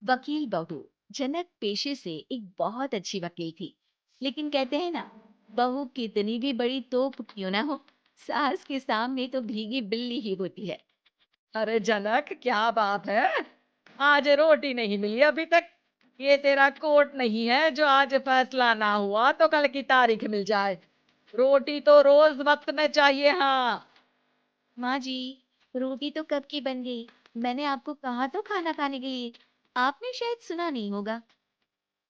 वकील बहू। जनक पेशे से एक बहुत अच्छी वकील थी, लेकिन कहते हैं ना, बहू कितनी भी बड़ी तोप क्यों ना हो, सास के सामने तो भीगी बिल्ली ही होती है। अरे जनक, क्या बात है? आज रोटी नहीं मिली अभी तक। ये तेरा कोर्ट नहीं है जो आज फैसला ना हुआ तो कल की तारीख मिल जाए। रोटी तो रोज वक्त में चाहिए। हाँ। माँ जी, रोटी तो कब की बन गई। मैंने आपको कहा तो खाना खाने के लिए, आपने शायद सुना नहीं होगा।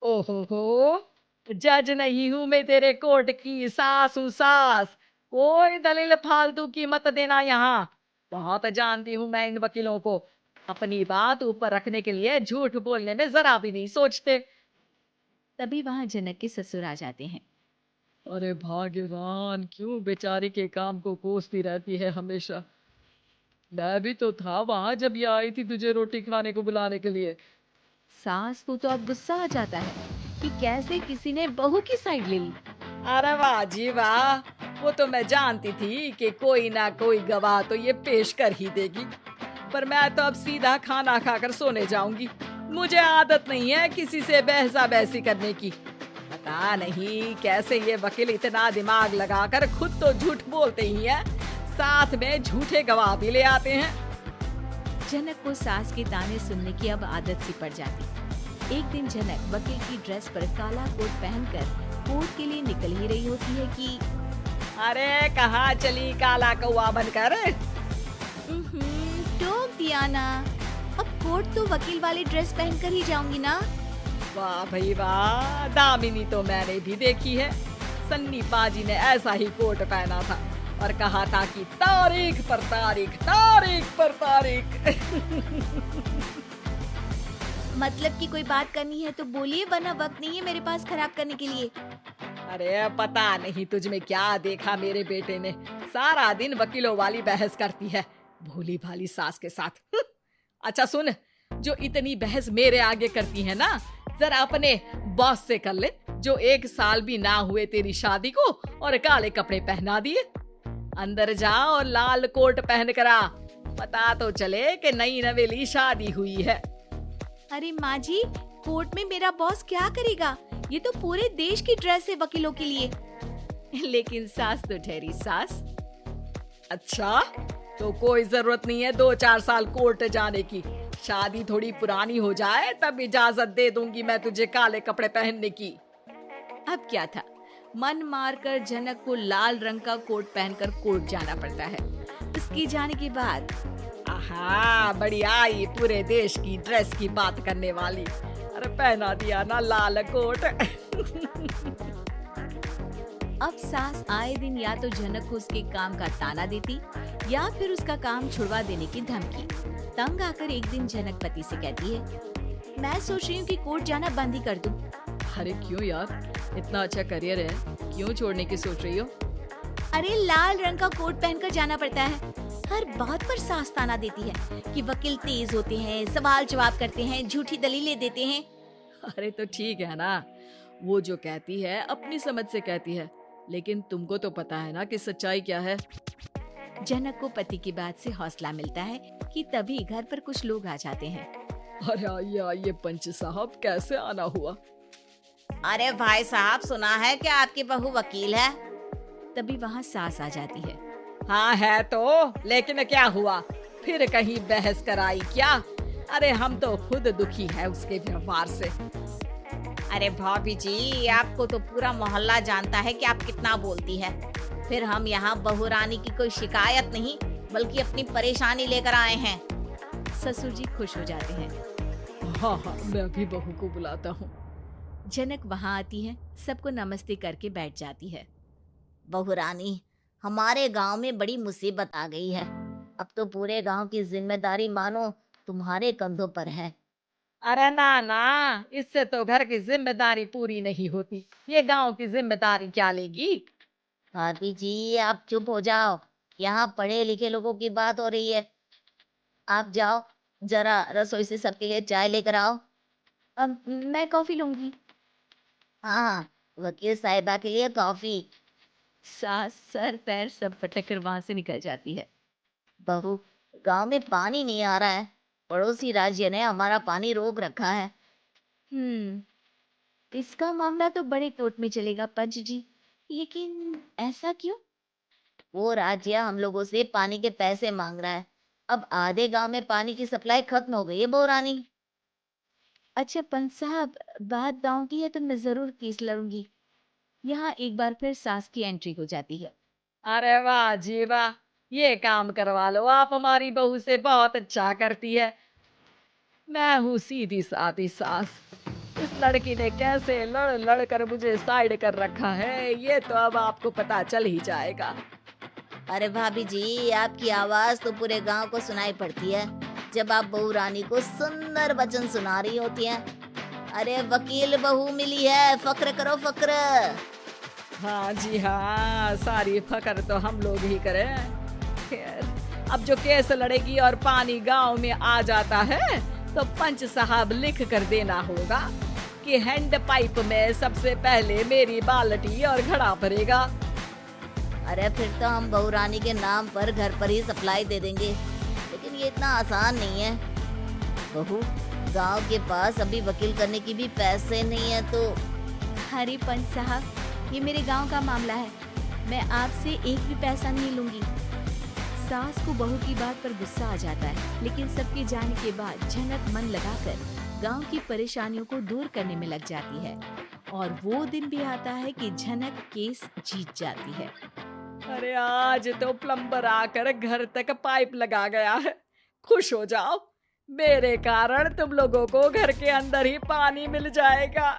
ओहो, जज नहीं हूं मैं तेरे कोर्ट की, सास हूँ सास। कोई दलील फालतू की मत देना यहाँ। बहुत जानती हूँ मैं इन वकीलों को। अपनी बात ऊपर रखने के लिए झूठ बोलने में जरा भी नहीं सोचते। तभी वहां जनक के ससुर आ जाते हैं। अरे भाग्यवान, क्यों बेचारी के काम को कोसती रहती है हमेशा। मैं भी तो था वहां जब ये आई थी तुझे रोटी खाने को बुलाने के लिए। सास को तो अब गुस्सा आ जाता है कि कैसे किसी ने बहू की साइड ले ली। अरे वाह जी वाह, वो तो मैं जानती थी कि कोई ना कोई गवाह तो ये पेश कर ही देगी। पर मैं तो अब सीधा खाना खाकर सोने जाऊंगी। मुझे आदत नहीं है किसी से बहसा बहसी करने की। पता नहीं कैसे ये वकील इतना दिमाग लगाकर खुद तो झूठ बोलते ही है, साथ में झूठे गवाह भी ले आते हैं। जनक को सास के ताने सुनने की अब आदत सी पड़ जाती। एक दिन जनक वकील की ड्रेस पर काला कोट पहनकर कोर्ट के लिए निकल ही रही होती है कि अरे कहाँ चली काला कौवा बनकर? टोक दिया ना। अब कोर्ट तो वकील वाली ड्रेस पहनकर ही जाऊंगी ना। वाह भाई वाह, दामिनी तो मैंने भी देखी है। सन्नी पाजी ने ऐसा ही कोट पहना था और कहा था कि तारीख पर तारीख, तारीख पर तारीख। मतलब कि कोई बात करनी है तो बोलिए, वरना वक्त नहीं है मेरे पास खराब करने के लिए। अरे पता नहीं तुझ में क्या देखा मेरे बेटे ने, सारा दिन वकीलों वाली बहस करती है, भोली भाली सास के साथ। अच्छा सुन, जो इतनी बहस मेरे आगे करती है ना, जरा अपने बॉस से कर ले, जो 1 साल भी ना हुए तेरी शादी को और काले कपड़े पहना दिए। अंदर जा और लाल कोट पहन कर आ, पता तो चले कि नई नवेली शादी हुई है। अरे माँ जी, कोर्ट में मेरा बॉस क्या करेगा? ये तो पूरे देश की ड्रेस है वकीलों के लिए। लेकिन सास तो ठहरी सास। अच्छा, तो कोई जरूरत नहीं है 2-4 साल कोर्ट जाने की। शादी थोड़ी पुरानी हो जाए तब इजाजत दे दूंगी मैं तुझे काले कपड़े पहनने की। अब क्या था, मन मारकर जनक को लाल रंग का कोट पहनकर कोर्ट जाना पड़ता है। उसकी जाने के बाद आहा, बढ़िया, ये पूरे देश की ड्रेस की बात करने वाली। अरे पहना दिया ना लाल कोट। अब सास आए दिन या तो जनक को उसके काम का ताना देती, या फिर उसका काम छुड़वा देने की धमकी। तंग आकर एक दिन जनक पति से कहती है, मैं सोच रही हूँ कि कोर्ट जाना बंद ही कर दूं। अरे क्यों यार, इतना अच्छा करियर है, क्यों छोड़ने की सोच रही हो? अरे लाल रंग का कोट पहनकर जाना पड़ता है। हर बात पर सास ताना देती है कि वकील तेज होते हैं, सवाल जवाब करते हैं, झूठी दलीलें देते हैं। अरे तो ठीक है ना, वो जो कहती है अपनी समझ से कहती है, लेकिन तुमको तो पता है ना कि सच्चाई क्या है। जनक को पति की बात से हौसला मिलता है कि तभी घर पर कुछ लोग आ जाते हैं। अरे ये पंच साहब कैसे आना हुआ? अरे भाई साहब, सुना है कि आपकी बहू वकील है। तभी वहाँ सास आ जाती है। हाँ है तो, लेकिन क्या हुआ, फिर कहीं बहस कराई क्या? अरे हम तो खुद दुखी है उसके व्यवहार से। अरे भाभी जी, आपको तो पूरा मोहल्ला जानता है कि आप कितना बोलती है। फिर हम यहाँ बहू रानी की कोई शिकायत नहीं, बल्कि अपनी परेशानी लेकर आए हैं। ससुर जी खुश हो जाते हैं। हाँ हाँ, मैं भी बहू को बुलाता हूँ। जनक वहाँ आती है, सबको नमस्ते करके बैठ जाती है। बहू रानी, हमारे गांव में बड़ी मुसीबत आ गई है। अब तो पूरे गांव की जिम्मेदारी मानो तुम्हारे कंधों पर है। अरे ना ना, इससे तो घर की जिम्मेदारी पूरी नहीं होती, ये गांव की जिम्मेदारी क्या लेगी? भाभी जी, आप चुप हो जाओ। यहाँ पढ़े लिखे लोगों की बात हो रही है। आप जाओ, जरा रसोई से सबके लिए चाय लेकर आओ। अब मैं कॉफी लूंगी। हाँ, वकील साहिबा के लिए कॉफी। सास सर पैर सब पटक कर वहां से निकल जाती है। बहू, गांव में पानी नहीं आ रहा है, पड़ोसी राज्य ने हमारा पानी रोक रखा है। इसका मामला तो बड़े कोर्ट में चलेगा पंच जी, लेकिन ऐसा क्यों? वो राज्य हम लोगों से पानी के पैसे मांग रहा है। अब आधे गांव में पानी की सप्लाई खत्म हो गई है बहुरानी। अच्छा पंच साहब, बात गांव की है तो मैं जरूर केस लड़ूंगी। यहाँ एक बार फिर सास की एंट्री हो जाती है। अरे वाह जी वाह, ये काम करवा लो, आप हमारी बहू से बहुत अच्छा करती है। मैं हूँ सीधी सादी सास। इस लड़की ने कैसे लड़ लड़ कर मुझे साइड कर रखा है, ये तो अब आपको पता चल ही जाएगा। अरे भाभी जी, आपकी आवाज तो पूरे गांव को सुनाई पड़ती है जब आप बहू रानी को सुंदर वचन सुना रही होती हैं। अरे वकील बहू मिली है, फक्र करो फक्र। हाँ जी हाँ, सारी फकर तो हम लोग ही करें। खैर, अब जो केस लड़ेगी और पानी गांव में आ जाता है तो पंच साहब लिख कर देना होगा कि हैंड पाइप में सबसे पहले मेरी बाल्टी और घड़ा भरेगा। अरे फिर तो हम बहू रानी के नाम पर घर पर ही सप्लाई दे देंगे, लेकिन ये इतना आसान नहीं है। बहू, गांव के पास अभी वकील करने की भी पैसे नहीं है तो। अरे पंच साहब, ये मेरे गांव का मामला है, मैं आपसे एक भी पैसा नहीं लूंगी। सास को बहू की बात पर गुस्सा आ जाता है, लेकिन सबके जाने के बाद झनक मन लगाकर गांव की परेशानियों को दूर करने में लग जाती है। और वो दिन भी आता है कि झनक केस जीत जाती है। अरे आज तो प्लम्बर आकर घर तक पाइप लगा गया है। खुश हो जाओ, मेरे कारण तुम लोगों को घर के अंदर ही पानी मिल जाएगा।